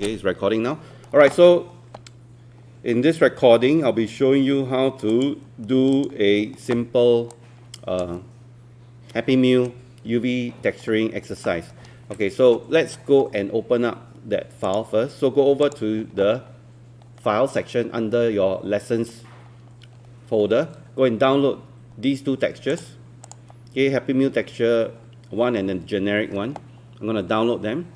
Okay, it's recording now. All right, so in this recording, I'll be showing you how to do a simple Happy Meal UV texturing exercise. Okay, so let's go and open up that file first. So go over to the file section under your lessons folder. Go and download these two textures. Okay, Happy Meal texture 1 and then generic one. I'm going to download them.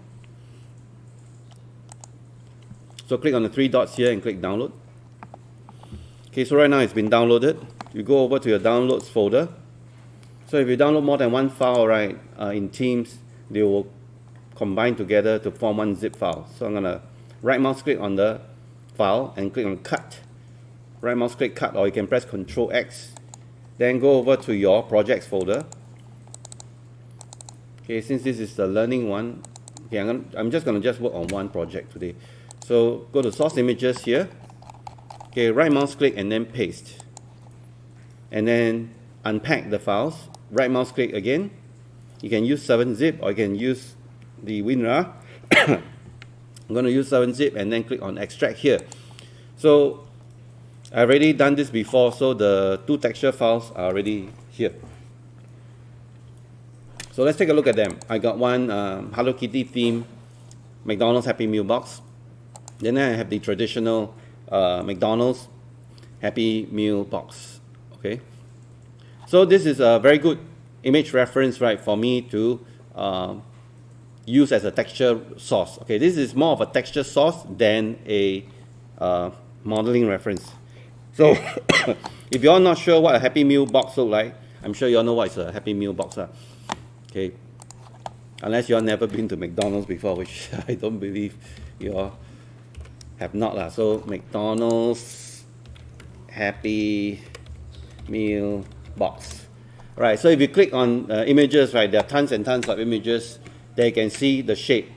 So click on the three dots here and click download. Okay, so right now it's been downloaded. You go over to your downloads folder. So if you download more than one file, right, in Teams, they will combine together to form one zip file. So I'm going to right mouse click on the file and click on cut. Right mouse click cut, or you can press Ctrl X. Then go over to your projects folder. Okay, since this is the learning one, okay, I'm just going to work on one project today. So go to source images here. Okay, right mouse click and then paste. And then unpack the files. Right mouse click again. You can use 7-zip or you can use the WinRAR. I'm going to use 7-zip and then click on extract here. So I've already done this before, so the two texture files are already here. So let's take a look at them. I got one Hello Kitty theme McDonald's Happy Meal box. Then I have the traditional McDonald's Happy Meal box. Okay. So this is a very good image reference, right, for me to use as a texture source. Okay, this is more of a texture source than a modeling reference. So if you're not sure what a Happy Meal box looks like, I'm sure you all know what is a Happy Meal box. Okay, unless you've never been to McDonald's before, which I don't believe you all have not. So McDonald's Happy Meal box. All right, so if you click on images, right, there are tons and tons of images that you can see the shape.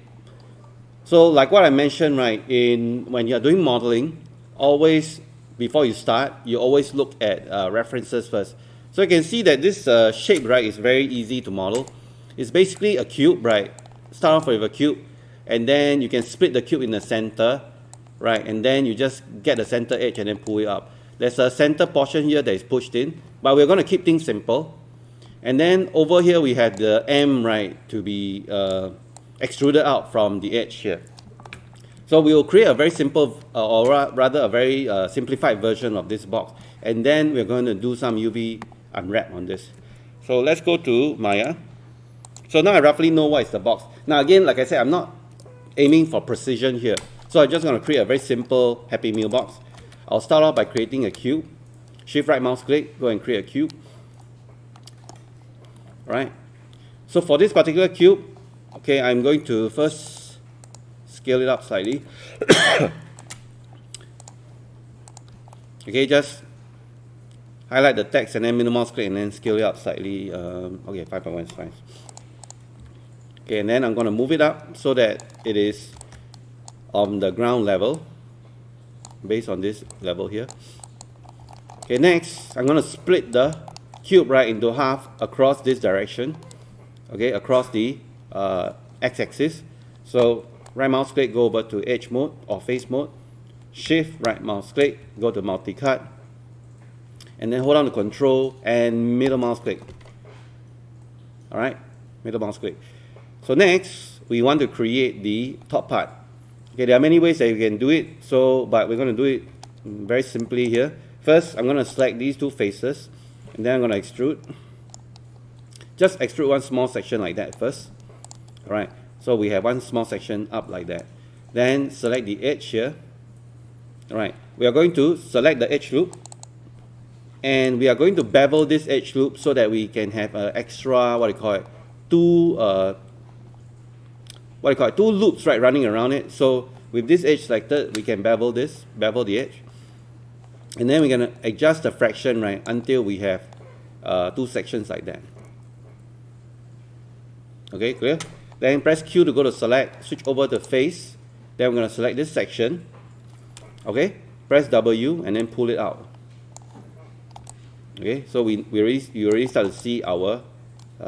So like what I mentioned, right, when you're doing modeling, always before you start, you always look at references first. So you can see that this shape, right, is very easy to model. It's basically a cube, right? Start off with a cube, and then you can split the cube in the center, right? And then you just get the center edge and then pull it up. There's a center portion here that is pushed in, but we're going to keep things simple. And then over here we have the M, right, to be extruded out from the edge here. So we will create a very simple, or rather a very simplified version of this box. And then we're going to do some UV unwrap on this. So let's go to Maya. So now I roughly know what is the box. Now again, like I said, I'm not aiming for precision here. So I'm just going to create a very simple Happy Meal box. I'll start off by creating a cube. Shift right mouse click, go and create a cube. Right. So for this particular cube, okay, I'm going to first scale it up slightly. Okay, just highlight the text and then minimize click and then scale it up slightly. Okay, 5.1 is fine. Okay, and then I'm going to move it up so that it is on the ground level, based on this level here. Okay, next I'm going to split the cube right into half across this direction. Okay, across the x-axis. So right mouse click, go over to edge mode or face mode. Shift right mouse click, go to multi-cut, and then hold on to Control and middle mouse click. All right, middle mouse click. So next, we want to create the top part. Okay, there are many ways that you can do it. But we're going to do it very simply here. First, I'm going to select these two faces, and then I'm going to extrude. Just extrude one small section like that first. All right. So we have one small section up like that. Then select the edge here. All right. We are going to select the edge loop, and we are going to bevel this edge loop so that we can have an extra, two loops, right, running around it. So with this edge selected, we can bevel the edge, and then we're going to adjust the fraction, right, until we have two sections like that. Okay, clear? Then press Q to go to select, switch over to face. Then we're going to select this section. Okay, press W and then pull it out. Okay, so you already start to see our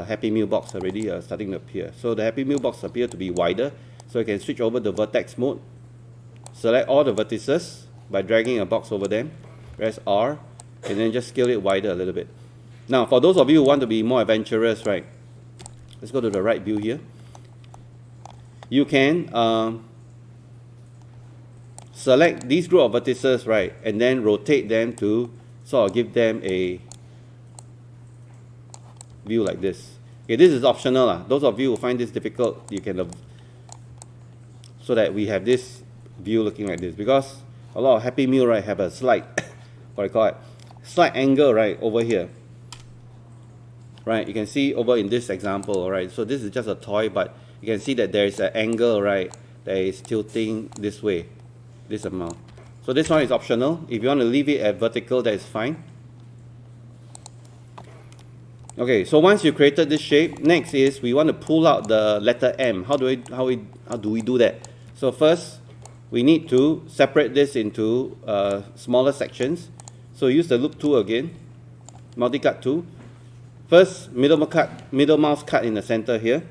Happy Meal box already starting to appear. So the Happy Meal box appear to be wider. So you can switch over to vertex mode select all the vertices by dragging a box over them, press R, and then just scale it wider a little bit. Now, for those of you who want to be more adventurous, right, let's go to the right view here. You can select these group of vertices, right, and then rotate them to sort of give them a view like this. Okay, this is optional. Those of you who find this difficult, you can so that we have this view looking like this, because a lot of Happy Meal, right, have a slight what I call it, slight angle, right, over here. Right, you can see over in this example, right, so this is just a toy, but you can see that there is an angle, right, that is tilting this way, this amount. So this one is optional. If you want to leave it at vertical, that is fine. Okay, so once you created this shape, next is we want to pull out the letter M. How do we do that? So first, we need to separate this into smaller sections. So use the loop tool again, multi-cut tool. First, middle mouse cut in the center here.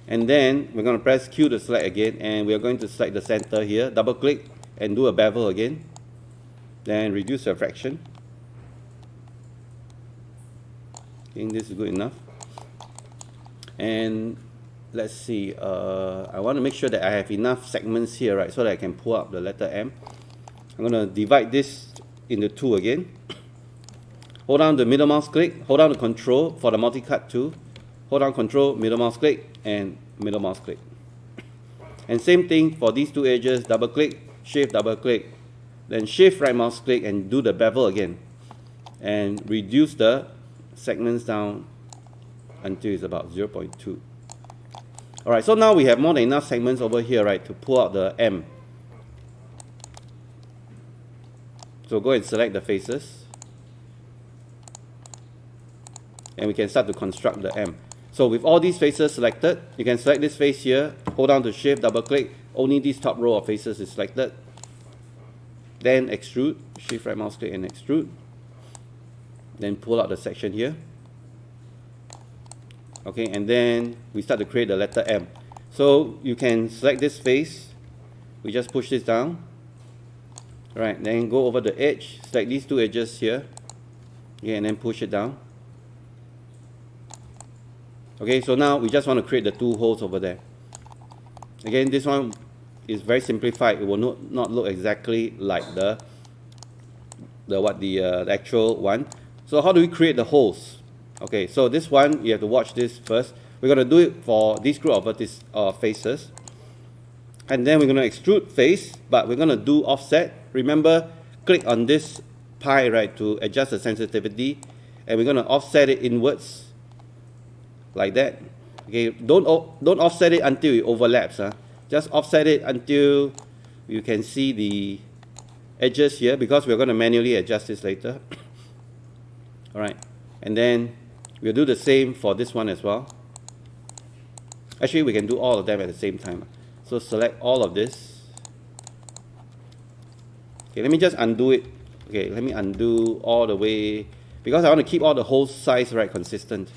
And then we're going to press Q to select again, and we are going to select the center here, double click and do a bevel again. Then reduce the fraction. I think this is good enough. And let's see, I want to make sure that I have enough segments here, right, so that I can pull up the letter M. I'm going to divide this into two again. Hold down the middle mouse click, hold down the control for the multi-cut tool, hold down control, middle mouse click, and middle mouse click. And same thing for these two edges, double click, shift, double click, then shift right mouse click and do the bevel again. And reduce the segments down until it's about 0.2. Alright, so now we have more than enough segments over here, right, to pull out the M. So go and select the faces. And we can start to construct the M. So with all these faces selected, you can select this face here, hold down to shift, double click, only this top row of faces is selected. Then extrude, shift right mouse click and extrude. Then pull out the section here. Okay, and then we start to create the letter M. So you can select this face, we just push this down. Right, then go over the edge, select these two edges here, okay, and then push it down. Okay, so now we just want to create the two holes over there. Again, this one is very simplified. It will not look exactly like the actual one. So how do we create the holes? Okay, so this one, you have to watch this first. We're going to do it for this group of faces. And then we're going to extrude face, but we're going to do offset. Remember, click on this pie, right, to adjust the sensitivity. And we're going to offset it inwards, like that. Okay, don't offset it until it overlaps. Just offset it until you can see the edges here, because we're going to manually adjust this later. Alright, and then we'll do the same for this one as well. Actually, we can do all of them at the same time. So select all of this. Okay, let me just undo it. Okay, let me undo all the way, because I want to keep all the whole size, right, consistent.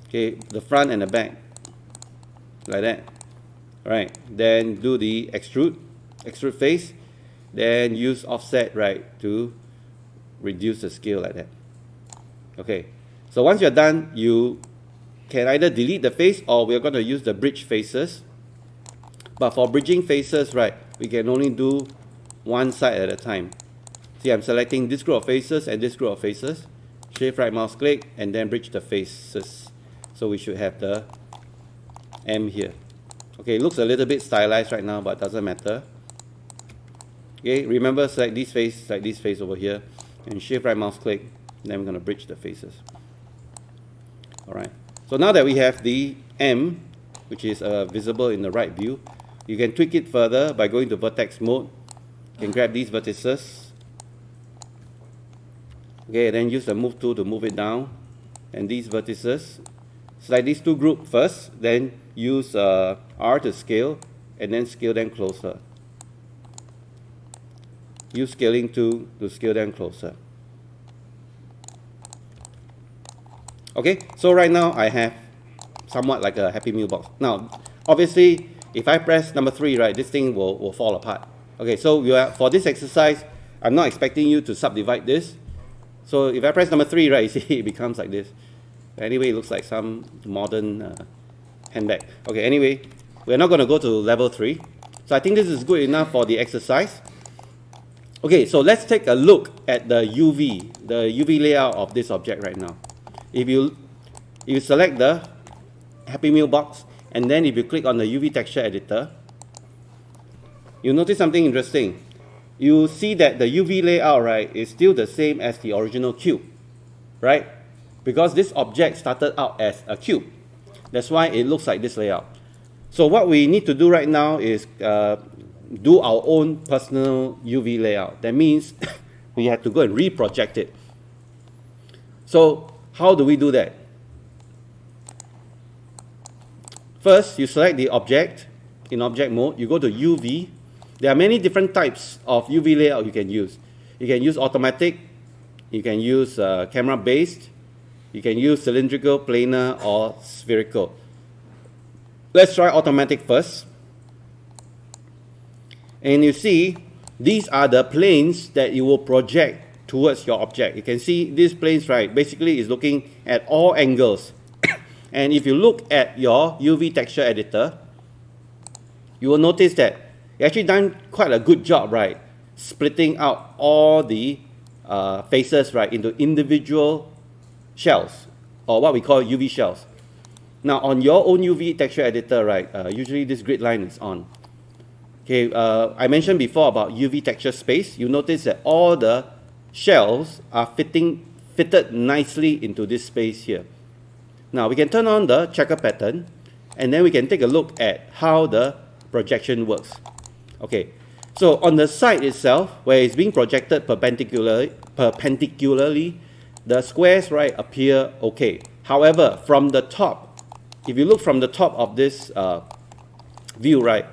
Okay, the front and the back, like that. Alright, then do the extrude face, then use offset, right, to reduce the scale like that. Okay, so once you're done, you can either delete the face, or we're going to use the bridge faces. But for bridging faces, right, we can only do one side at a time. See, I'm selecting this group of faces and this group of faces. Shift right mouse click and then bridge the faces. So we should have the M here. Okay, it looks a little bit stylized right now, but doesn't matter. Okay, remember, select this face over here, and shift right mouse click, then we're going to bridge the faces. Alright, so now that we have the M, which is visible in the right view, you can tweak it further by going to vertex mode. You can grab these vertices. Okay, then use the move tool to move it down, and these vertices. Select these two groups first, then use R to scale, and then scale them closer. Use scaling tool to scale them closer. Okay, so right now I have somewhat like a Happy Meal box. Now, obviously, if I press number 3, right, this thing will fall apart. Okay, so for this exercise, I'm not expecting you to subdivide this. So if I press number 3, right, you see it becomes like this. Anyway, it looks like some modern handbag. Okay, anyway, we're not going to go to level 3. So I think this is good enough for the exercise. Okay, so let's take a look at the UV layout of this object right now. If you select the Happy Meal box, and then if you click on the UV texture editor, you'll notice something interesting. You see that the UV layout, right, is still the same as the original cube, right? Because this object started out as a cube. That's why it looks like this layout. So what we need to do right now is do our own personal UV layout. That means we have to go and reproject it. So how do we do that? First, you select the object in object mode. You go to UV. There are many different types of UV layout you can use. You can use automatic. You can use camera-based. You can use cylindrical, planar, or spherical. Let's try automatic first. And you see, these are the planes that you will project towards your object. You can see these planes, right, basically is looking at all angles. And if you look at your UV texture editor, you will notice that you actually done quite a good job, right, splitting out all the faces, right, into individual shells, or what we call UV shells. Now, on your own UV texture editor, right, usually this grid line is on. Okay, I mentioned before about UV texture space. You notice that all the shells are fitted nicely into this space here. Now, we can turn on the checker pattern, and then we can take a look at how the projection works. Okay, so on the side itself, where it's being projected perpendicularly, the squares, right, appear okay. However, from the top, if you look from the top of this view, right,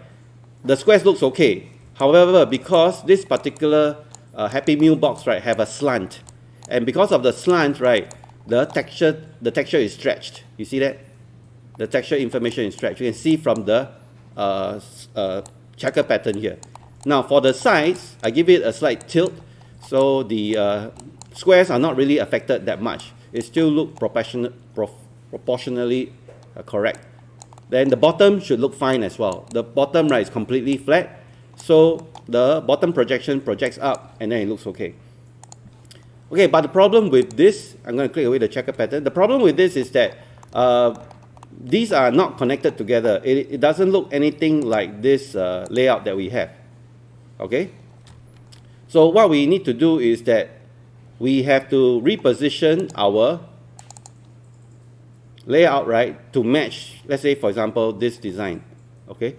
the squares looks okay. However, because this particular Happy Meal box, right, have a slant, and because of the slant, right, the texture is stretched. You see that? The texture information is stretched. You can see from the checker pattern here. Now, for the sides, I give it a slight tilt, so the squares are not really affected that much. It still looks proportionally correct. Then the bottom should look fine as well. The bottom, right, is completely flat, so the bottom projection projects up, and then it looks okay. Okay, but the problem with this, I'm going to click away the checker pattern. The problem with this is that these are not connected together. It doesn't look anything like this layout that we have. Okay? So what we need to do is that we have to reposition our layout, right, to match, let's say, for example, this design. Okay?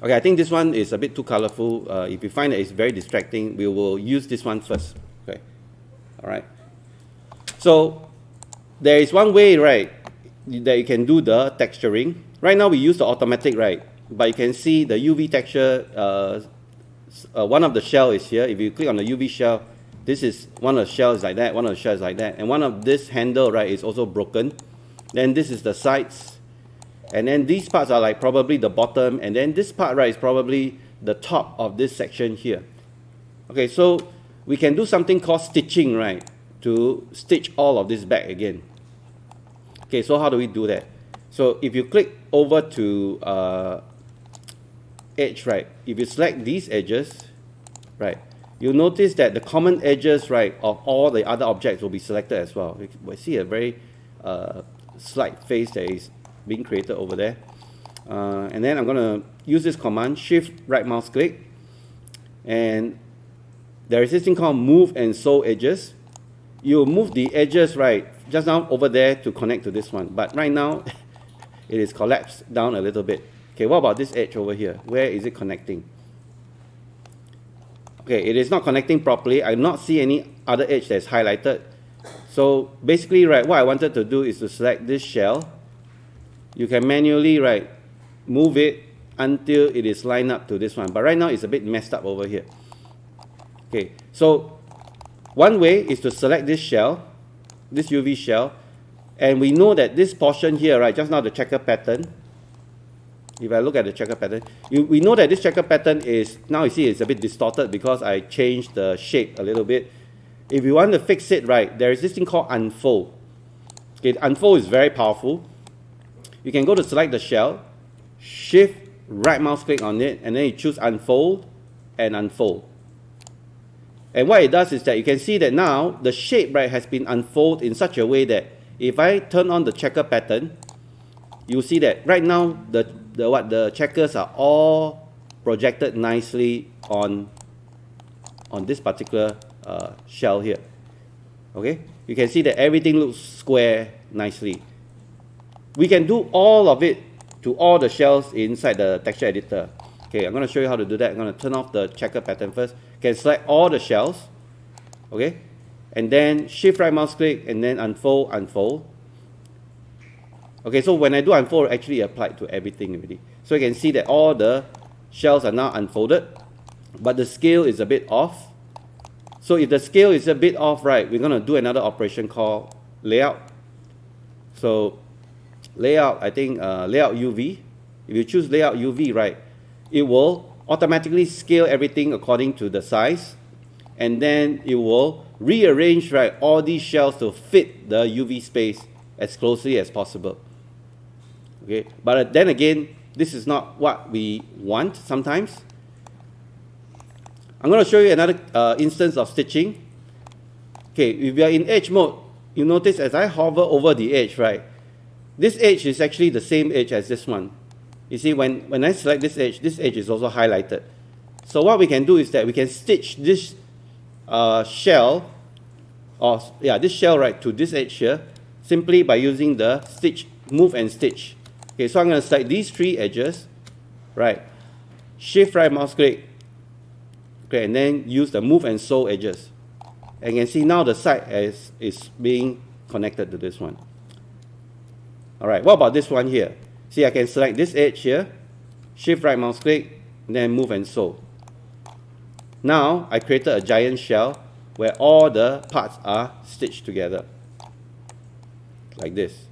Okay, I think this one is a bit too colorful. If you find that it's very distracting, we will use this one first. Okay? All right? So there is one way, right, that you can do the texturing. Right now we use the automatic, right, but you can see the UV texture, one of the shell is here. If you click on the UV shell, this is one of the shells like that, one of the shells like that, and one of this handle, right, is also broken. Then this is the sides, and then these parts are like probably the bottom, and then this part, right, is probably the top of this section here. Okay, so we can do something called stitching, right, to stitch all of this back again. Okay, so how do we do that? So if you click over to edge, right, if you select these edges, right, you'll notice that the common edges, right, of all the other objects will be selected as well. We see a very slight face that is being created over there. And then I'm going to use this command, Shift right mouse click, and there is this thing called move and sew edges. You move the edges, right, just now over there to connect to this one, but right now it is collapsed down a little bit. Okay, what about this edge over here? Where is it connecting? Okay, it is not connecting properly. I do not see any other edge that's highlighted. So basically, right, what I wanted to do is to select this shell. You can manually, right, move it until it is lined up to this one. But right now it's a bit messed up over here. Okay, so one way is to select this shell, this UV shell, and we know that this portion here, right, just now the checker pattern, if I look at the checker pattern, we know that this checker pattern is, now you see it's a bit distorted because I changed the shape a little bit. If you want to fix it right, there is this thing called unfold. Okay, unfold is very powerful. You can go to select the shell, shift right mouse click on it, and then you choose unfold and unfold. And what it does is that you can see that now the shape, right, has been unfolded in such a way that if I turn on the checker pattern, you see that right now the checkers are all projected nicely on this particular shell here. Okay, you can see that everything looks square nicely. We can do all of it to all the shells inside the texture editor. Okay, I'm going to show you how to do that. I'm going to turn off the checker pattern first. You can select all the shells, okay, and then shift right mouse click and then unfold, unfold. Okay, so when I do unfold, actually applied to everything already. So you can see that all the shells are now unfolded, but the scale is a bit off. So if the scale is a bit off, right, we're going to do another operation called layout. So layout, I think layout UV. If you choose layout UV, right, it will automatically scale everything according to the size, and then it will rearrange, right, all these shells to fit the UV space as closely as possible. Okay, but then again, this is not what we want sometimes. I'm going to show you another instance of stitching. Okay, if we are in edge mode, you notice as I hover over the edge, right, this edge is actually the same edge as this one. You see, when I select this edge is also highlighted. So what we can do is that we can stitch this shell, this shell, right, to this edge here, simply by using the stitch, move and stitch. Okay, so I'm going to select these three edges, right, shift right mouse click, okay, and then use the move and sew edges. And you can see now the side is being connected to this one. All right, what about this one here? See, I can select this edge here, shift right mouse click, and then move and sew. Now I created a giant shell where all the parts are stitched together, like this.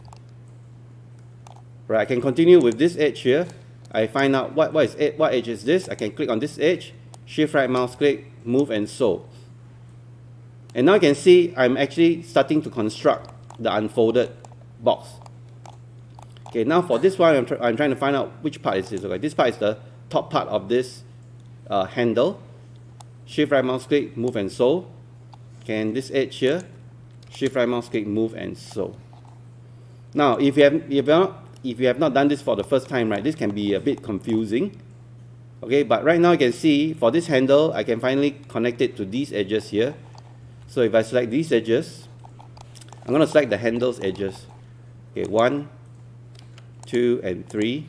Right, I can continue with this edge here. I find out what edge is this. I can click on this edge, shift right mouse click, move and sew. And now you can see I'm actually starting to construct the unfolded box. Okay, now for this one, I'm trying to find out which part is this. Okay, this part is the top part of this handle. Shift right mouse click, move and sew. Okay, and this edge here, shift right mouse click, move and sew. Now, if you have not done this for the first time, right, this can be a bit confusing. Okay, but right now you can see for this handle, I can finally connect it to these edges here. So if I select these edges, I'm going to select the handle's edges. Okay, 1, 2, and 3.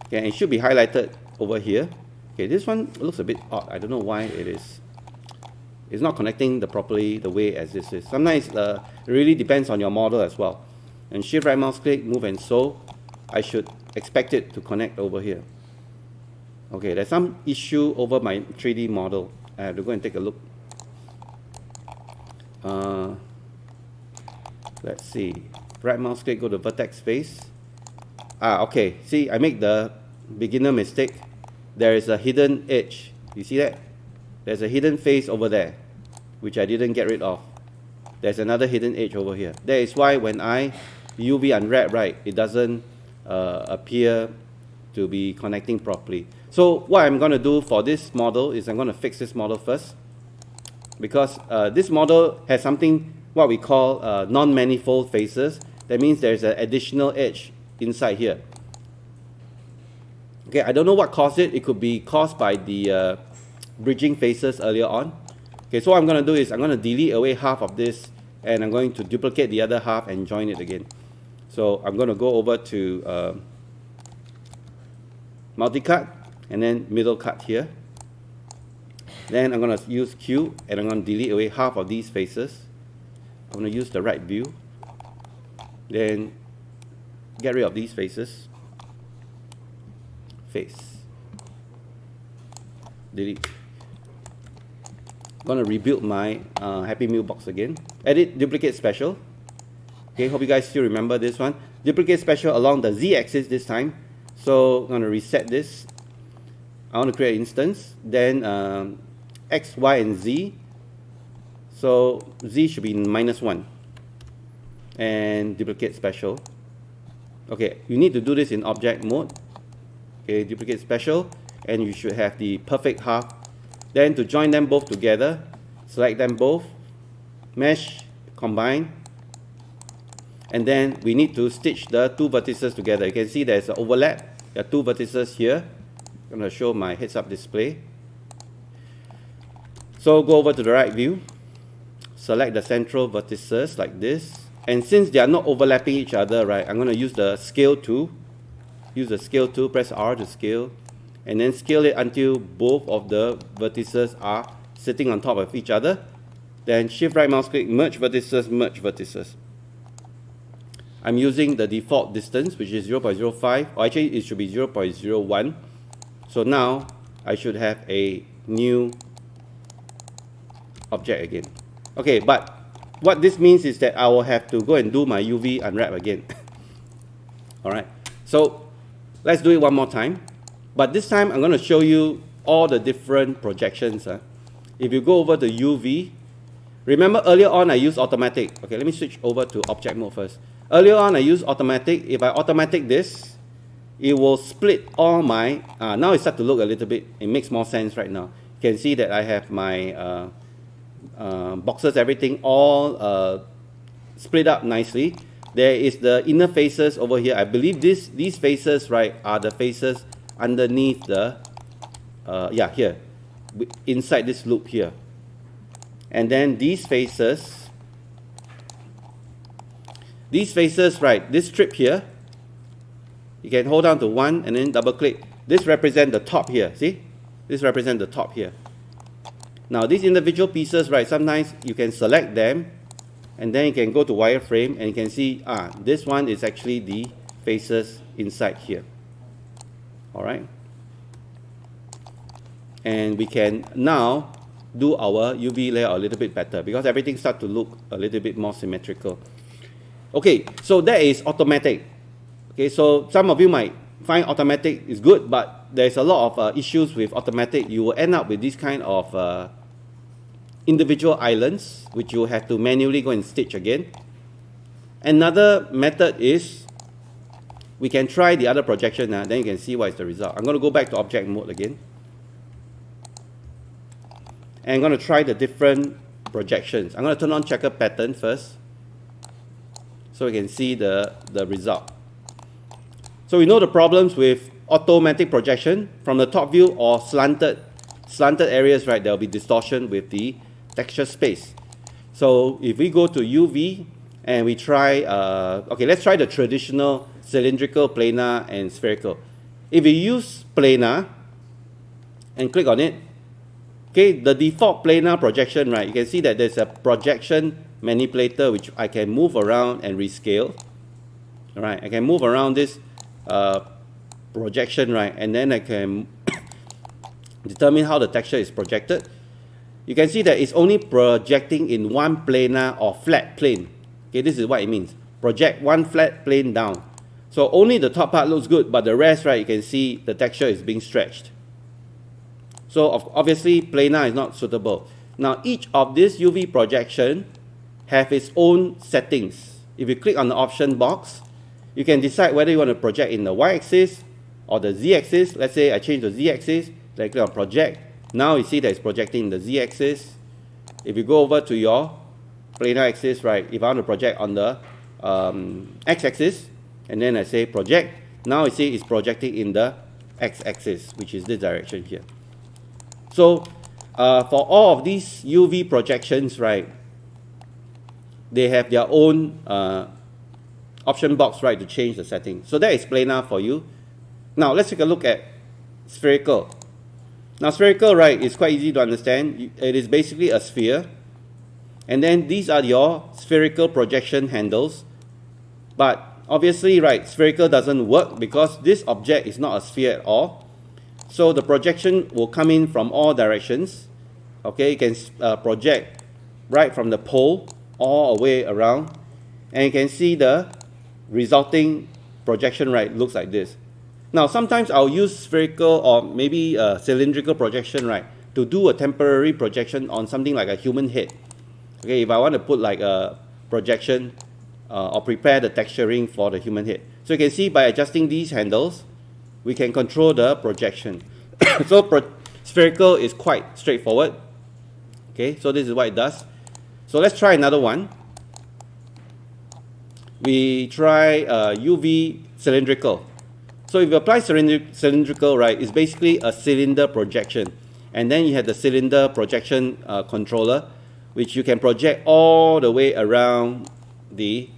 Okay, and it should be highlighted over here. Okay, this one looks a bit odd. I don't know why it's not connecting properly the way as this is. Sometimes it really depends on your model as well. And shift right mouse click, move and sew. I should expect it to connect over here. Okay, there's some issue over my 3D model. I have to go and take a look. Let's see. Right mouse click, go to vertex face. Okay. See, I make the beginner mistake. There is a hidden edge. You see that? There's a hidden face over there, which I didn't get rid of. There's another hidden edge over here. That is why when I UV unwrap, right, it doesn't appear to be connecting properly. So what I'm going to do for this model is I'm going to fix this model first, because this model has something what we call non-manifold faces. That means there's an additional edge inside here. Okay, I don't know what caused it. It could be caused by the bridging faces earlier on. Okay, so what I'm going to do is I'm going to delete away half of this, and I'm going to duplicate the other half and join it again. So I'm going to go over to multi-cut and then middle cut here. Then I'm going to use Q and I'm going to delete away half of these faces. I'm going to use the right view. Then get rid of these faces. Face. Delete. I'm going to rebuild my Happy Meal box again. Edit, duplicate special. Okay, hope you guys still remember this one. Duplicate special along the Z-axis this time. So I'm going to reset this. I want to create an instance. Then X, Y, and Z. So Z should be -1. And duplicate special. Okay, you need to do this in object mode. Okay, duplicate special, and you should have the perfect half. Then to join them both together, select them both, mesh, combine, and then we need to stitch the two vertices together. You can see there's an overlap. There are two vertices here. I'm going to show my heads-up display. So go over to the right view, select the central vertices like this, and since they are not overlapping each other, right, I'm going to use the scale tool. Use the scale tool, press R to scale, and then scale it until both of the vertices are sitting on top of each other. Then shift right mouse click, merge vertices, merge vertices. I'm using the default distance, which is 0.05, or actually it should be 0.01. So now I should have a new object again. Okay, but what this means is that I will have to go and do my UV unwrap again. Alright, so let's do it one more time. But this time I'm going to show you all the different projections. If you go over to UV, remember earlier on I used automatic. Okay, let me switch over to object mode first. Earlier on I used automatic. If I automatic this, it will split all my, now it starts to look a little bit, it makes more sense right now. You can see that I have my boxes, everything all split up nicely. There is the inner faces over here. I believe these faces, right, are the faces underneath the, here, inside this loop here. And then these faces, right, this strip here, you can hold down to one and then double click. This represents the top here, see? This represents the top here. Now these individual pieces, right, sometimes you can select them and then you can go to wireframe and you can see, this one is actually the faces inside here. Alright. And we can now do our UV layer a little bit better because everything starts to look a little bit more symmetrical. Okay, so that is automatic. Okay, so some of you might find automatic is good, but there's a lot of issues with automatic. You will end up with this kind of individual islands, which you have to manually go and stitch again. Another method is we can try the other projection now, then you can see what is the result. I'm going to go back to object mode again. And I'm going to try the different projections. I'm going to turn on checker pattern first, so we can see the result. So we know the problems with automatic projection from the top view or slanted areas, right? There will be distortion with the texture space. So if we go to UV and we try, okay, let's try the traditional cylindrical, planar, and spherical. If we use planar and click on it, okay, the default planar projection, right? You can see that there's a projection manipulator which I can move around and rescale. All right, I can move around this projection, right, and then I can determine how the texture is projected. You can see that it's only projecting in one planar or flat plane. Okay, this is what it means. Project one flat plane down. So only the top part looks good, but the rest, right, you can see the texture is being stretched. So obviously planar is not suitable. Now each of this UV projection have its own settings. If you click on the option box, you can decide whether you want to project in the y-axis or the z-axis. Let's say I change the z-axis, then I click on project. Now you see that it's projecting in the z-axis. If you go over to your planar axis, right, if I want to project on the x-axis, and then I say project, now you see it's projecting in the x-axis, which is this direction here. So for all of these UV projections, right, they have their own option box, right, to change the setting. So that is planar for you. Now let's take a look at spherical. Now spherical, right, is quite easy to understand. It is basically a sphere. And then these are your spherical projection handles. But obviously, right, spherical doesn't work because this object is not a sphere at all. So the projection will come in from all directions. Okay, you can project right from the pole all the way around. And you can see the resulting projection, right, looks like this. Now, sometimes I'll use spherical or maybe a cylindrical projection, right, to do a temporary projection on something like a human head. Okay, if I want to put like a projection or prepare the texturing for the human head. So you can see by adjusting these handles, we can control the projection. So spherical is quite straightforward. Okay, so this is what it does. So let's try another one. We try UV cylindrical. So if you apply cylindrical, right, it's basically a cylinder projection. And then you have the cylinder projection controller, which you can project all the way around the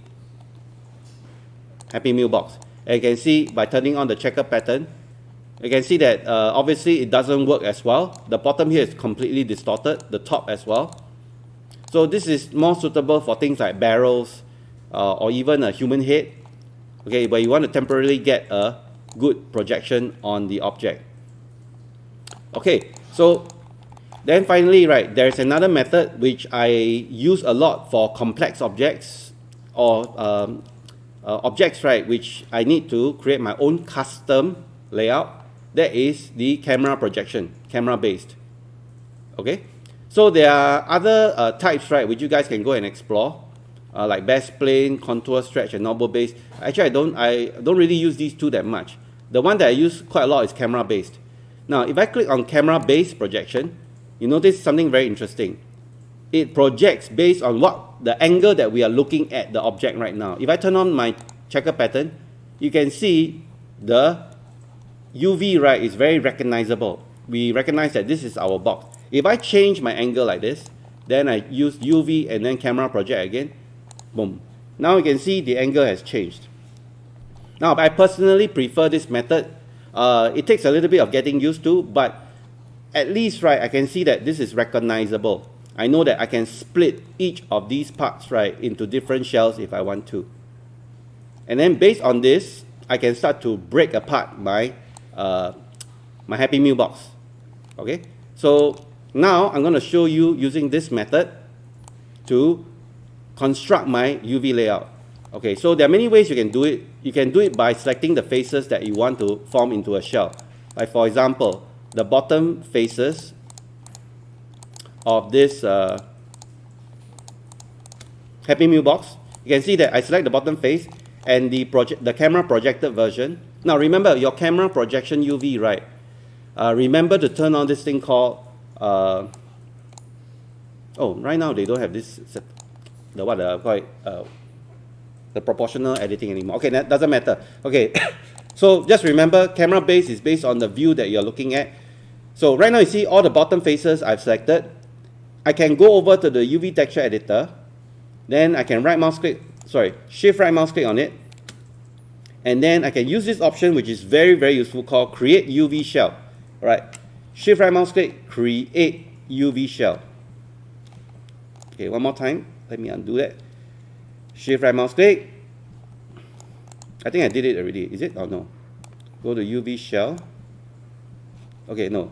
Happy Meal box. And you can see by turning on the checker pattern, you can see that obviously it doesn't work as well. The bottom here is completely distorted, the top as well. So this is more suitable for things like barrels or even a human head, okay, where you want to temporarily get a good projection on the object. Okay, so then finally, right, there's another method which I use a lot for complex objects or objects, right, which I need to create my own custom layout. That is the camera projection, camera based. Okay, so there are other types, right, which you guys can go and explore, like best plane, contour, stretch, and normal based. Actually, I don't really use these two that much. The one that I use quite a lot is camera based. Now, if I click on camera based projection, you notice something very interesting. It projects based on what the angle that we are looking at the object right now. If I turn on my checker pattern, you can see the UV, right, is very recognizable. We recognize that this is our box. If I change my angle like this, then I use UV and then camera project again, boom. Now you can see the angle has changed. Now, I personally prefer this method. It takes a little bit of getting used to, but at least, right, I can see that this is recognizable. I know that I can split each of these parts, right, into different shells if I want to. And then based on this, I can start to break apart my my Happy Meal box. Okay, so now I'm going to show you using this method to construct my UV layout. Okay, so there are many ways you can do it. You can do it by selecting the faces that you want to form into a shell. Like for example, the bottom faces of this Happy Meal box. You can see that I select the bottom face and the camera projected version. Now remember your camera projection UV, right? Remember to turn on this thing called oh, right now they don't have this the proportional editing anymore. Okay, that doesn't matter. Okay, so just remember camera base is based on the view that you're looking at. So right now you see all the bottom faces I've selected. I can go over to the UV texture editor. Then I can shift right mouse click on it. And then I can use this option, which is very, very useful, called create UV shell. All right, shift right mouse click, create UV shell. Okay, one more time. Let me undo that. Shift right mouse click. I think I did it already. Is it? Oh no. Go to UV shell. Okay, no.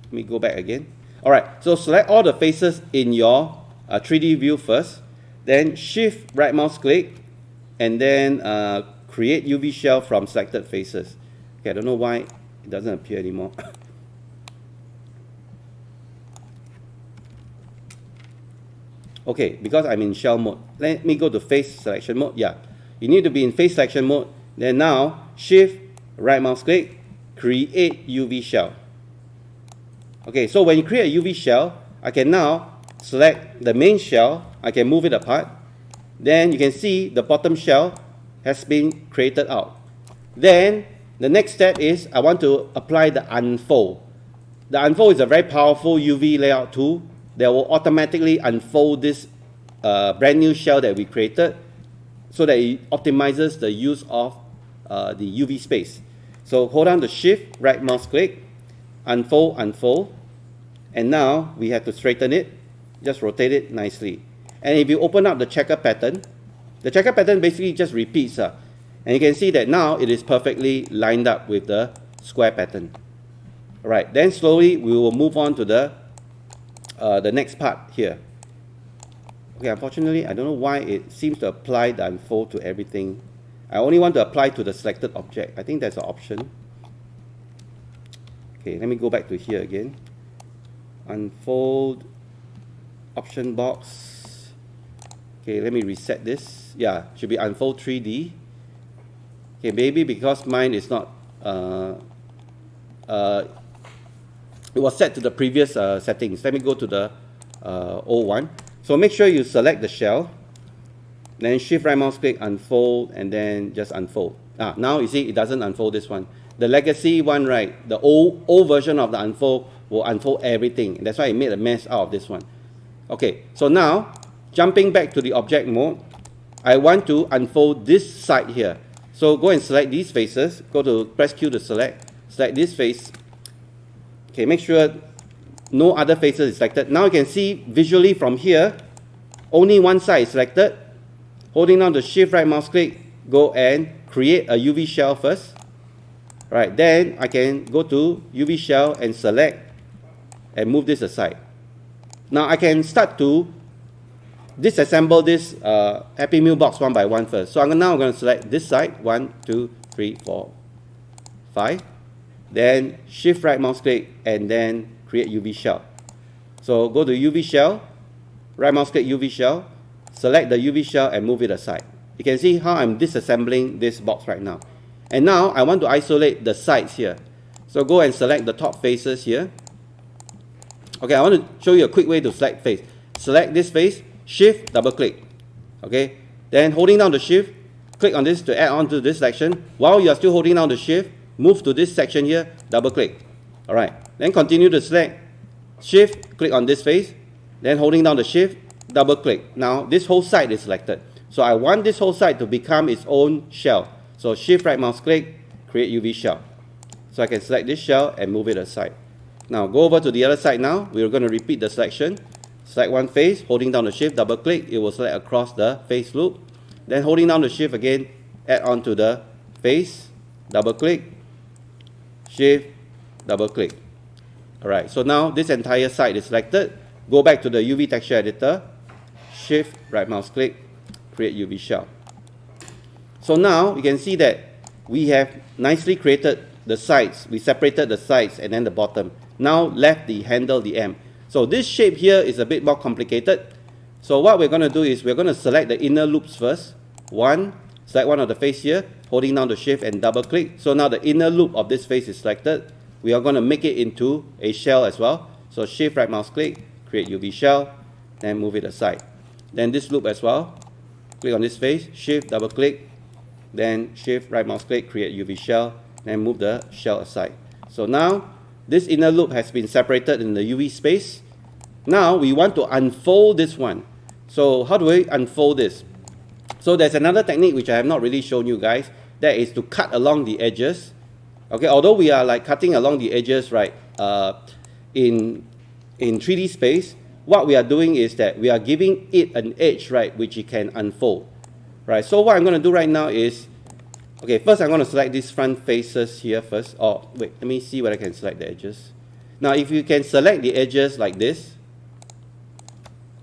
Let me go back again. All right, so select all the faces in your 3D view first. Then shift right mouse click and then create UV shell from selected faces. Okay, I don't know why it doesn't appear anymore. Okay, because I'm in shell mode. Let me go to face selection mode. Yeah, you need to be in face selection mode. Then now, shift, right mouse click, create UV shell. Okay, so when you create a UV shell, I can now select the main shell. I can move it apart. Then you can see the bottom shell has been created out. Then the next step is I want to apply the unfold. The unfold is a very powerful UV layout tool that will automatically unfold this brand new shell that we created so that it optimizes the use of the UV space. So hold down the shift, right mouse click, unfold, unfold, and now we have to straighten it, just rotate it nicely. And if you open up the checker pattern basically just repeats. And you can see that now it is perfectly lined up with the square pattern. All right, then slowly we will move on to the next part here. Okay, unfortunately, I don't know why it seems to apply the unfold to everything. I only want to apply to the selected object. I think there's an option. Okay, let me go back to here again. Unfold, option box. Okay, let me reset this. Yeah, should be unfold 3D. Okay, maybe because mine is not, it was set to the previous settings. Let me go to the old one. So make sure you select the shell, then shift right mouse click, unfold, and then just unfold. Now you see it doesn't unfold this one. The legacy one, right, the old version of the unfold will unfold everything. That's why it made a mess out of this one. Okay, so now jumping back to the object mode, I want to unfold this side here. So go and select these faces, go to press Q to select this face. Okay, make sure no other faces is selected. Now you can see visually from here, only one side is selected. Holding down the shift right mouse click, go and create a UV shell first. Right, then I can go to UV shell and select and move this aside. Now I can start to disassemble this Happy Meal box one by one first. So now I'm going to select this side, 1, 2, 3, 4, 5. Then shift right mouse click and then create UV shell. So go to UV shell, right mouse click UV shell, select the UV shell and move it aside. You can see how I'm disassembling this box right now. And now I want to isolate the sides here. So go and select the top faces here. Okay, I want to show you a quick way to select face. Select this face, shift, double click. Okay, then holding down the shift, click on this to add on to this section. While you are still holding down the shift, move to this section here, double click. Alright, then continue to select, shift, click on this face, then holding down the shift, double click. Now this whole side is selected. So I want this whole side to become its own shell. So shift right mouse click, create UV shell. So I can select this shell and move it aside. Now go over to the other side now. We're going to repeat the selection. Select one face, holding down the shift, double click, it will select across the face loop. Then holding down the shift again, add on to the face, double click, shift, double click. Alright, so now this entire side is selected. Go back to the UV texture editor, shift, right mouse click, create UV shell. So now you can see that we have nicely created the sides. We separated the sides and then the bottom. Now left the handle, the M. So this shape here is a bit more complicated. So what we're going to do is we're going to select the inner loops first. Select one of the face here, holding down the shift and double click. So now the inner loop of this face is selected. We are going to make it into a shell as well. So shift right mouse click, create UV shell, then move it aside. Then this loop as well. Click on this face, shift, double click, then shift right mouse click, create UV shell, then move the shell aside. So now this inner loop has been separated in the UV space. Now we want to unfold this one. So how do we unfold this? So there's another technique which I have not really shown you guys. That is to cut along the edges. Okay, although we are like cutting along the edges, right, in 3D space, what we are doing is that we are giving it an edge, right, which it can unfold. Right, so what I'm going to do right now is, okay, first I'm going to select these front faces here first. Oh, wait, let me see whether I can select the edges. Now, if you can select the edges like this,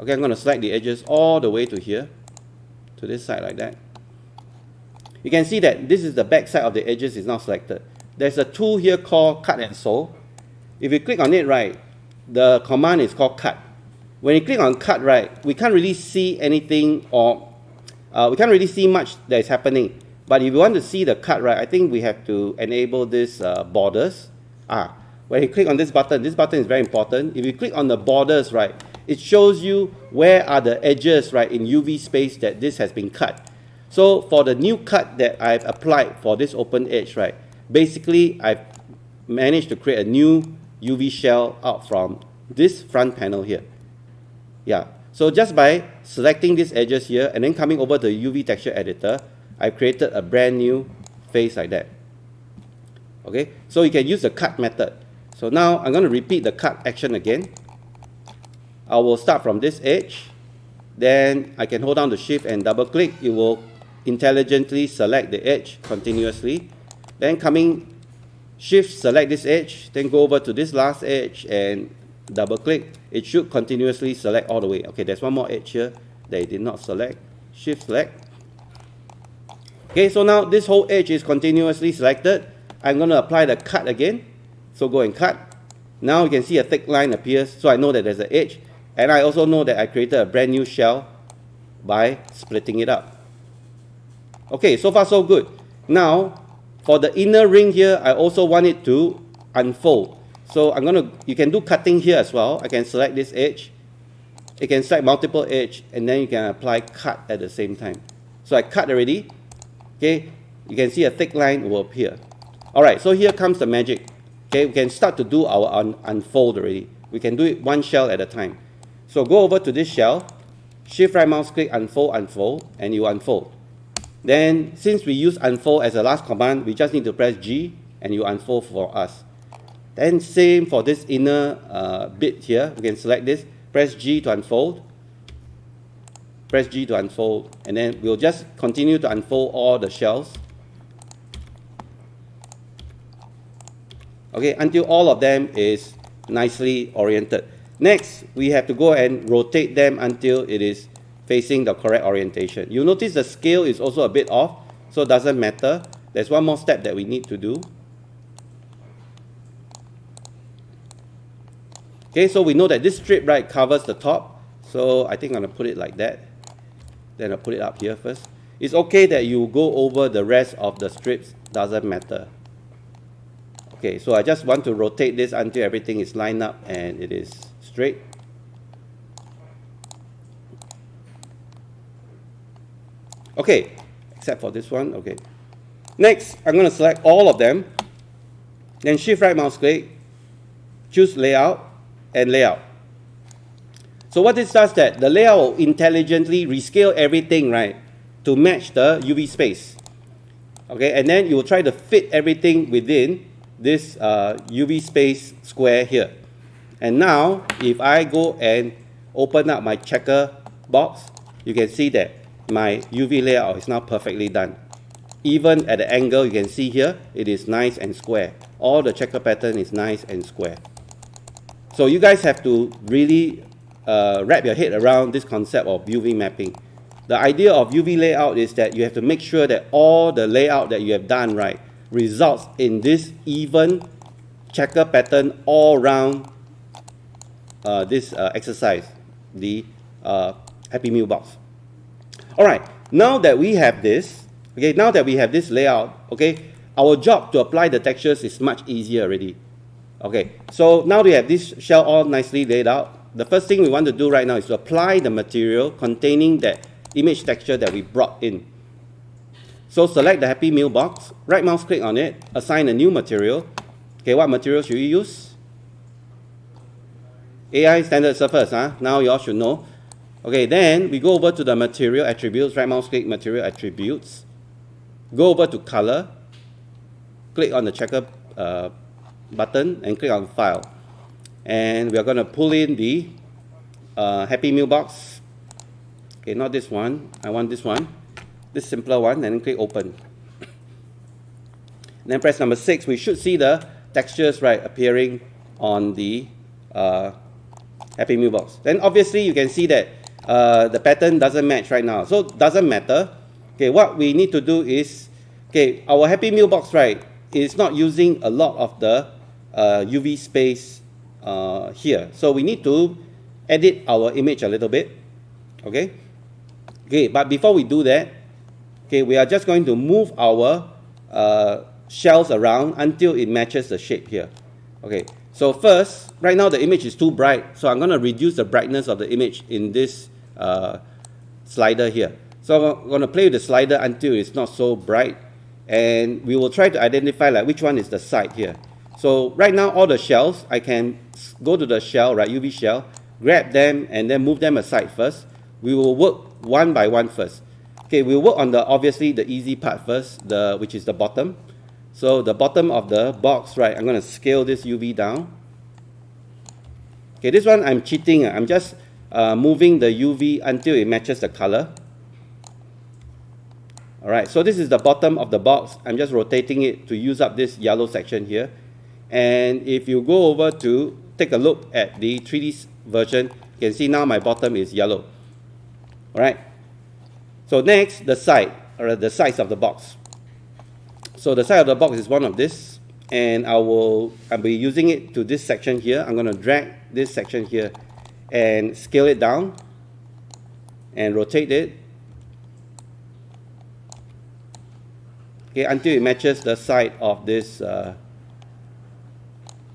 okay, I'm going to select the edges all the way to here, to this side like that. You can see that this is the back side of the edges is now selected. There's a tool here called Cut and Sew. If you click on it, right, the command is called Cut. When you click on Cut, right, we can't really see anything or we can't really see much that is happening. But if you want to see the cut, right, I think we have to enable this borders. When you click on this button is very important. If you click on the borders, right, it shows you where are the edges, right, in UV space that this has been cut. So for the new cut that I've applied for this open edge, right, basically I've managed to create a new UV shell out from this front panel here. Yeah. So just by selecting these edges here and then coming over to the UV texture editor, I've created a brand new face like that. Okay, so you can use the cut method. So now I'm going to repeat the cut action again. I will start from this edge. Then I can hold down the shift and double click. It will intelligently select the edge continuously. Then coming shift, select this edge. Then go over to this last edge and double click. It should continuously select all the way. Okay, there's one more edge here that it did not select. Shift select. Okay, so now this whole edge is continuously selected. I'm going to apply the cut again So go and cut. Now you can see a thick line appears, so I know that there's an edge. And I also know that I created a brand new shell by splitting it up. Okay, so far so good. Now, for the inner ring here, I also want it to unfold. So you can do cutting here as well. I can select this edge. You can select multiple edge, and then you can apply cut at the same time. So I cut already. Okay, you can see a thick line will appear. All right, so here comes the magic. Okay, we can start to do our unfold already. We can do it one shell at a time. So go over to this shell, shift right mouse click, unfold, unfold, and you unfold. Then, since we use unfold as the last command, we just need to press G and you unfold for us. Then same for this inner bit here. We can select this, press G to unfold, press G to unfold, and then we'll just continue to unfold all the shells. Okay, until all of them is nicely oriented. Next, we have to go and rotate them until it is facing the correct orientation. You notice the scale is also a bit off, so it doesn't matter. There's one more step that we need to do. Okay, so we know that this strip right covers the top, so I think I'm going to put it like that. Then I'll put it up here first. It's okay that you go over the rest of the strips, doesn't matter. Okay, so I just want to rotate this until everything is lined up and it is straight. Okay, except for this one. Okay. Next, I'm going to select all of them. Then shift right mouse click, choose layout and layout. So what this does that the layout will intelligently rescale everything, right, to match the UV space. Okay, and then you will try to fit everything within this UV space square here. And now, if I go and open up my checker box, you can see that my UV layout is now perfectly done. Even at the angle, you can see here, it is nice and square. All the checker pattern is nice and square. So you guys have to really wrap your head around this concept of UV mapping. The idea of UV layout is that you have to make sure that all the layout that you have done right results in this even checker pattern all around this exercise, the Happy Meal box. All right, now that we have this, okay, now that we have this layout, okay, our job to apply the textures is much easier already. Okay, so now we have this shell all nicely laid out. The first thing we want to do right now is to apply the material containing that image texture that we brought in. So select the Happy Meal box, right mouse click on it, assign a new material. Okay, what material should you use? AI standard surface, now you all should know. Okay, then we go over to the material attributes, right mouse click, material attributes. Go over to color, click on the checker button and click on file. And we are going to pull in the Happy Meal box. Okay, not this one, I want this one. This simpler one, and then click open. And then press number 6, we should see the textures right appearing on the Happy Meal box. Then obviously you can see that the pattern doesn't match right now, so it doesn't matter. Okay, what we need to do is, okay, our Happy Meal box right is not using a lot of the UV space here, so we need to edit our image a little bit. Okay, but before we do that, okay, we are just going to move our shells around until it matches the shape here. Okay, so first, right now the image is too bright, so I'm going to reduce the brightness of the image in this slider here. So I'm going to play with the slider until it's not so bright, and we will try to identify like which one is the side here. So right now all the shells, I can go to the shell, right, UV shell, grab them and then move them aside first. We will work one by one first. Okay, we'll work on obviously the easy part first, which is the bottom. So the bottom of the box, right, I'm going to scale this UV down. Okay, this one I'm cheating. I'm just moving the UV until it matches the color. Alright, so this is the bottom of the box. I'm just rotating it to use up this yellow section here. And if you go over to take a look at the 3D version, you can see now my bottom is yellow. Alright, so next, the side, or the size of the box. So the side of the box is one of this. and I'll be using it to this section here. I'm going to drag this section here and scale it down and rotate it, okay, until it matches the side of this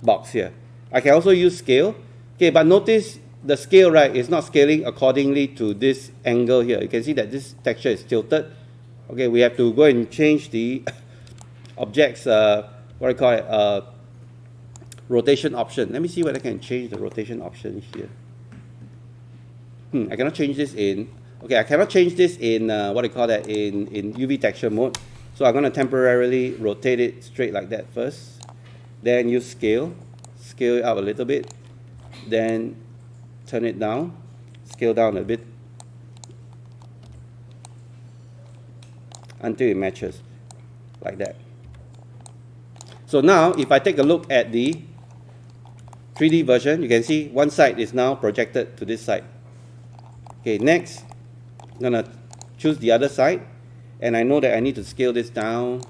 box here. I can also use scale, okay, but notice the scale, right, is not scaling accordingly to this angle here. You can see that this texture is tilted. Okay, we have to go and change the object's what I call it, rotation option. Let me see whether I can change the rotation option here. I cannot change this in, okay, I cannot change this in, what I call that, in UV texture mode. So I'm going to temporarily rotate it straight like that first. Then use scale it up a little bit. Then turn it down, scale down a bit until it matches like that. So now if I take a look at the 3D version, you can see one side is now projected to this side. Okay, next I'm gonna choose the other side, and I know that I need to scale this down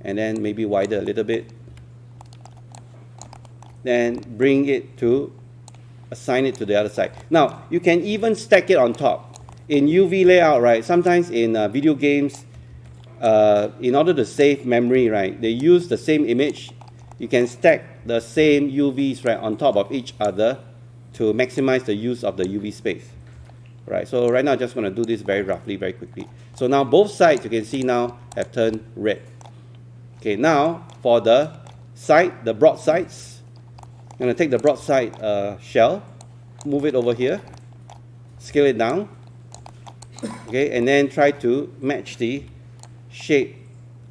and then maybe widen a little bit, then bring it to assign it to the other side. Now you can even stack it on top. In UV layout, right, sometimes in video games, in order to save memory, right, they use the same image. You can stack the same UVs, right, on top of each other to maximize the use of the UV space. Right, so right now I'm just going to do this very roughly, very quickly. So now both sides, you can see now, have turned red. Okay, now for the side, the broad sides, I'm going to take the broad side shell, move it over here, scale it down, okay, and then try to match the shape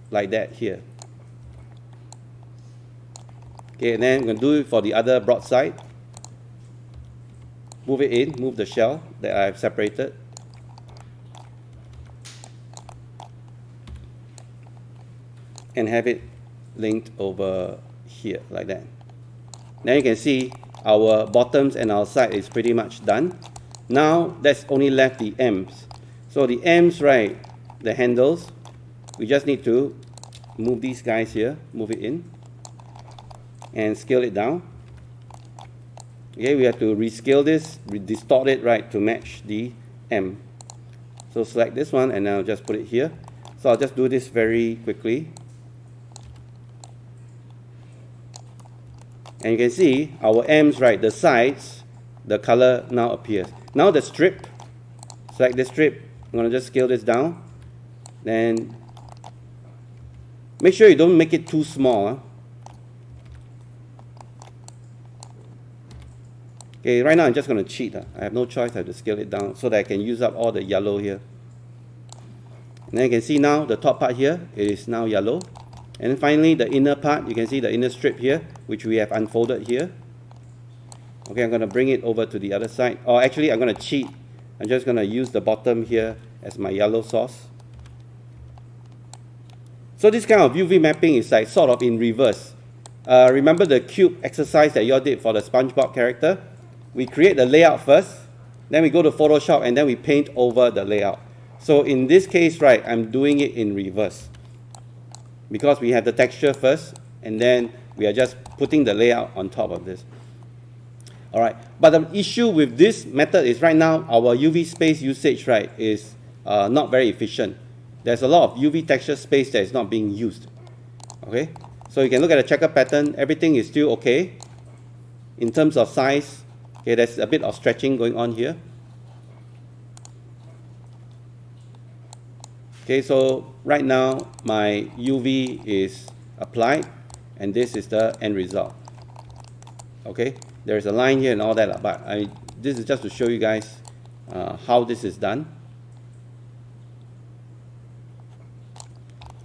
like that here. Okay, and then I'm going to do it for the other broad side. Move it in, move the shell that I've separated. And have it linked over here like that. Now you can see our bottoms and our side is pretty much done. Now that's only left the ends. So the ends, right, the handles, we just need to move these guys here, move it in, and scale it down. Okay, we have to rescale this, distort it, right, to match the M. So select this one and I'll just put it here. So I'll just do this very quickly. And you can see our M's, right, the sides, the color now appears. Now the strip, select this strip, I'm going to just scale this down. Then make sure you don't make it too small. Huh? Okay, right now I'm just going to cheat. I have no choice. I have to scale it down so that I can use up all the yellow here. And then you can see now the top part here, it is now yellow. And then finally the inner part, you can see the inner strip here, which we have unfolded here. Okay, I'm going to bring it over to the other side. Or actually I'm going to cheat. I'm just going to use the bottom here as my yellow source. So this kind of UV mapping is like sort of in reverse. Remember the cube exercise that you all did for the SpongeBob character? We create the layout first, then we go to Photoshop and then we paint over the layout. So in this case, right, I'm doing it in reverse. Because we have the texture first and then we are just putting the layout on top of this. Alright, but the issue with this method is right now our UV space usage, right, is not very efficient. There's a lot of UV texture space that is not being used. Okay, so you can look at the checker pattern, everything is still okay. In terms of size, okay, there's a bit of stretching going on here. Okay, so right now my UV is applied and this is the end result. Okay, there's a line here and all that, but this is just to show you guys how this is done.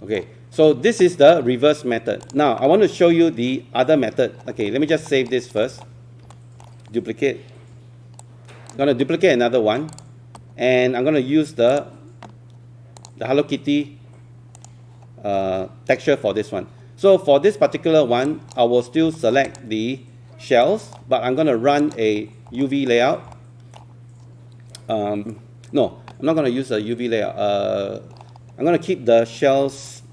Okay, so this is the reverse method. Now I want to show you the other method. Okay, let me just save this first. Duplicate. I'm going to duplicate another one, and I'm going to use the Hello Kitty texture for this one. So for this particular one, I will still select the shells, but I'm going to run a UV layout. No, I'm not going to use a UV layout. I'm going to keep the shells,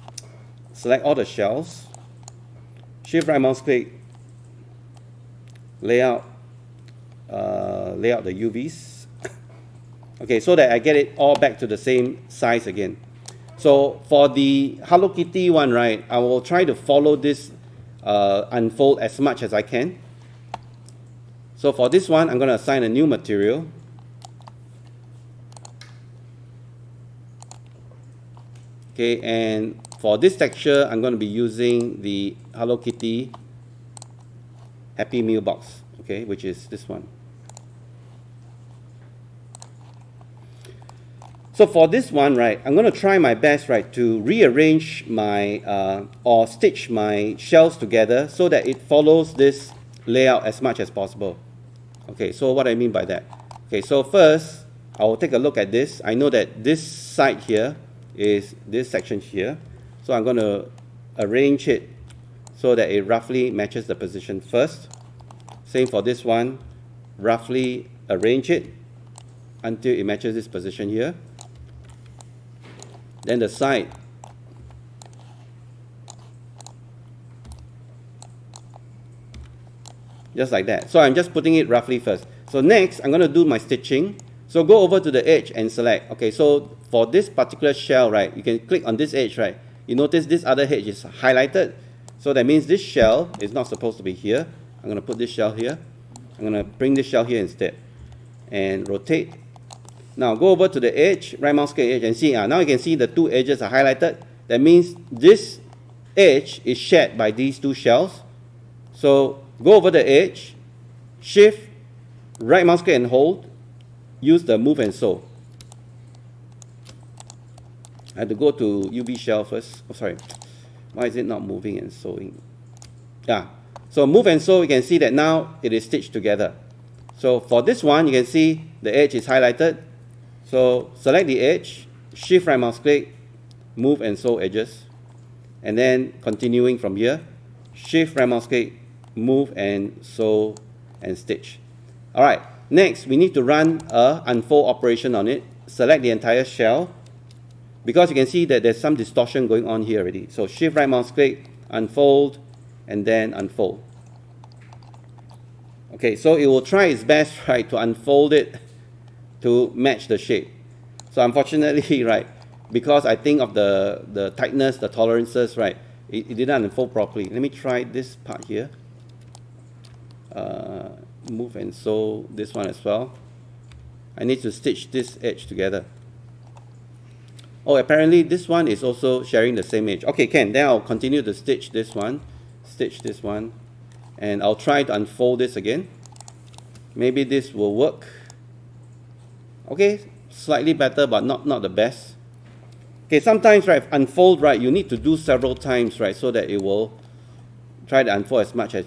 select all the shells, Shift right mouse click, layout, layout the UVs. Okay, so that I get it all back to the same size again. So for the Hello Kitty one, right, I will try to follow this unfold as much as I can. So for this one, I'm going to assign a new material. Okay, and for this texture, I'm going to be using the Hello Kitty Happy Meal box, okay, which is this one. So for this one, right, I'm going to try my best, right, to rearrange my, or stitch my shells together so that it follows this layout as much as possible. Okay, so what I mean by that. Okay, so first, I will take a look at this. I know that this side here is this section here. So I'm going to arrange it so that it roughly matches the position first. Same for this one, roughly arrange it until it matches this position here. Then the side, just like that. So I'm just putting it roughly first. So next, I'm going to do my stitching. So go over to the edge and select. Okay, so for this particular shell, right, you can click on this edge, right. You notice this other edge is highlighted. So that means this shell is not supposed to be here. I'm going to put this shell here. I'm going to bring this shell here instead. And rotate. Now go over to the edge, right mouse click edge, and see, now you can see the two edges are highlighted. That means this edge is shared by these two shells. So go over the edge, shift, right mouse click and hold, use the move and sew. I have to go to UV shell first. Oh, sorry. Why is it not moving and sewing? Yeah. So move and sew, you can see that now it is stitched together. So for this one, you can see the edge is highlighted. So select the edge, shift right mouse click, move and sew edges. And then continuing from here, shift right mouse click, move and sew and stitch. Alright, next we need to run a unfold operation on it. Select the entire shell, because you can see that there's some distortion going on here already. So shift right mouse click, unfold, and then unfold. Okay, so it will try its best, right, to unfold it to match the shape. So unfortunately, right, because I think of the tightness, the tolerances, right, it didn't unfold properly. Let me try this part here. Move and sew this one as well. I need to stitch this edge together. Oh, apparently this one is also sharing the same edge. Okay, can. Then I'll continue to stitch this one, and I'll try to unfold this again. Maybe this will work. Okay, slightly better, but not the best. Okay, sometimes, right, unfold, right, you need to do several times, right, so that it will try to unfold as much as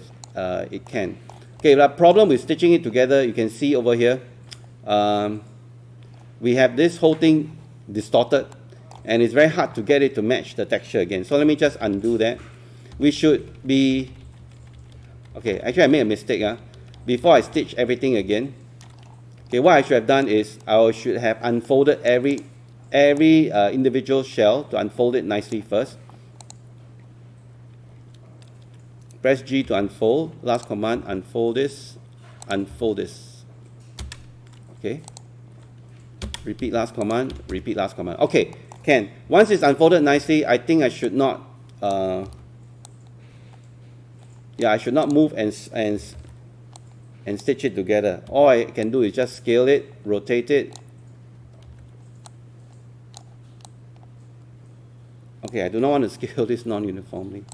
it can. Okay, the problem with stitching it together, you can see over here, we have this whole thing distorted, and it's very hard to get it to match the texture again. So let me just undo that. We should be, okay, actually I made a mistake. Before I stitch everything again, okay, what I should have done is I should have unfolded every individual shell to unfold it nicely first. Press G to unfold. Last command, unfold this, unfold this. Okay. Repeat last command, repeat last command. Okay, can. Once it's unfolded nicely, I think I should not, I should not move and stitch it together. All I can do is just scale it, rotate it. Okay, I do not want to scale this non-uniformly.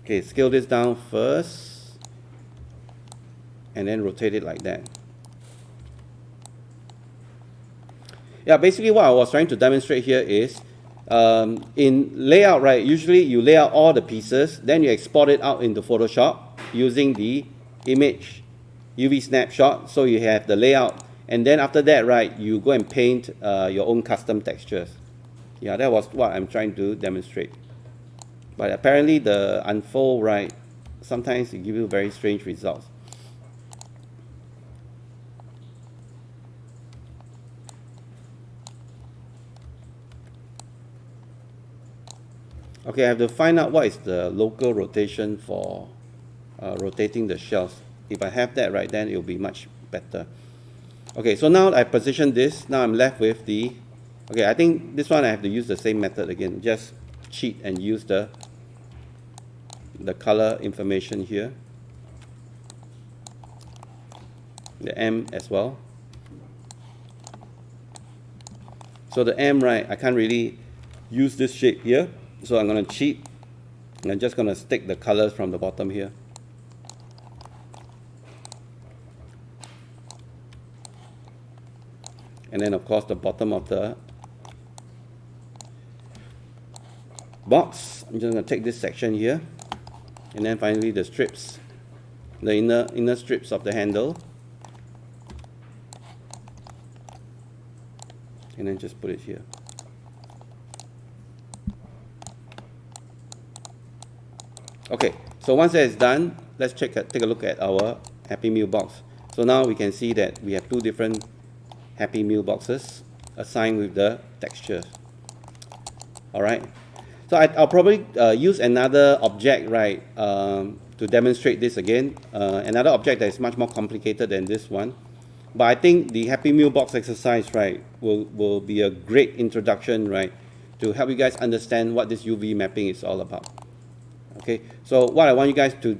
Okay, scale this down first, and then rotate it like that. Yeah, basically what I was trying to demonstrate here is, in layout, right, usually you lay out all the pieces, then you export it out into Photoshop using the image UV snapshot, so you have the layout, and then after that, right, you go and paint your own custom textures. Yeah, that was what I'm trying to demonstrate. But apparently the unfold, right, sometimes it gives you very strange results. Okay, I have to find out what is the local rotation for rotating the shells. If I have that right, then it will be much better. Okay, so now I position this. Now I'm left with the, okay, I think this one I have to use the same method again. Just cheat and use the color information here. The M as well. So the M, right, I can't really use this shape here. So I'm going to cheat. And I'm just going to stick the colors from the bottom here. And then of course the bottom of the box, I'm just going to take this section here. And then finally the strips, the inner strips of the handle. And then just put it here. Okay, so once that is done, let's take a look at our Happy Meal box. So now we can see that we have two different Happy Meal boxes assigned with the textures. Alright, so I'll probably use another object, right, to demonstrate this again. Another object that is much more complicated than this one. But I think the Happy Meal box exercise, right, will be a great introduction, right, to help you guys understand what this UV mapping is all about. Okay, so what I want you guys to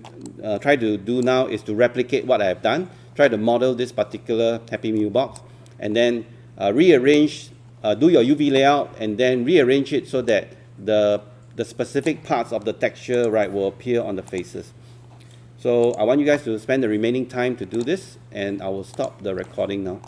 try to do now is to replicate what I have done. Try to model this particular Happy Meal box, and then rearrange, do your UV layout, and then rearrange it so that the specific parts of the texture, right, will appear on the faces. So I want you guys to spend the remaining time to do this, and I will stop the recording now.